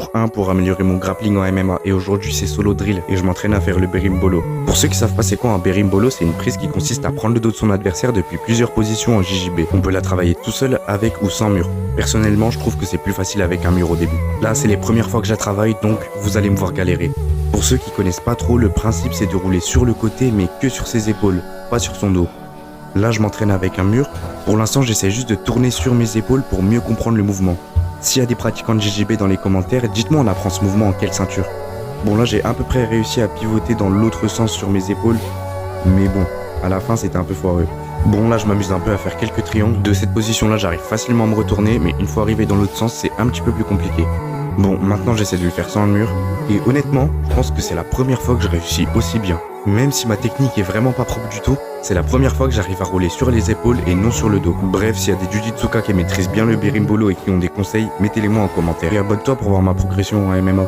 jour 1 pour améliorer mon grappling en MMA et aujourd'hui c'est solo drill et je m'entraîne à faire le berimbolo. Pour ceux qui savent pas c'est quoi un berimbolo, c'est une prise qui consiste à prendre le dos de son adversaire depuis plusieurs positions en JJB. On peut la travailler tout seul avec ou sans mur. Personnellement je trouve que c'est plus facile avec un mur au début. Là c'est les premières fois que je la travaille donc vous allez me voir galérer. Pour ceux qui connaissent pas trop, le principe c'est de rouler sur le côté mais que sur ses épaules, pas sur son dos. Là je m'entraîne avec un mur. Pour l'instant j'essaie juste de tourner sur mes épaules pour mieux comprendre le mouvement. S'il y a des pratiquants de JJB dans les commentaires, dites-moi on apprend ce mouvement en quelle ceinture. Bon là j'ai à peu près réussi à pivoter dans l'autre sens sur mes épaules, mais bon, à la fin c'était un peu foireux. Bon là je m'amuse un peu à faire quelques triangles, de cette position là j'arrive facilement à me retourner, mais une fois arrivé dans l'autre sens c'est un petit peu plus compliqué. Bon maintenant j'essaie de le faire sans le mur, et honnêtement je pense que c'est la première fois que je réussis aussi bien. Même si ma technique est vraiment pas propre du tout, c'est la première fois que j'arrive à rouler sur les épaules et non sur le dos. Bref, s'il y a des jujitsuka qui maîtrisent bien le berimbolo et qui ont des conseils, mettez-les moi en commentaire. Et abonne-toi pour voir ma progression en MMA.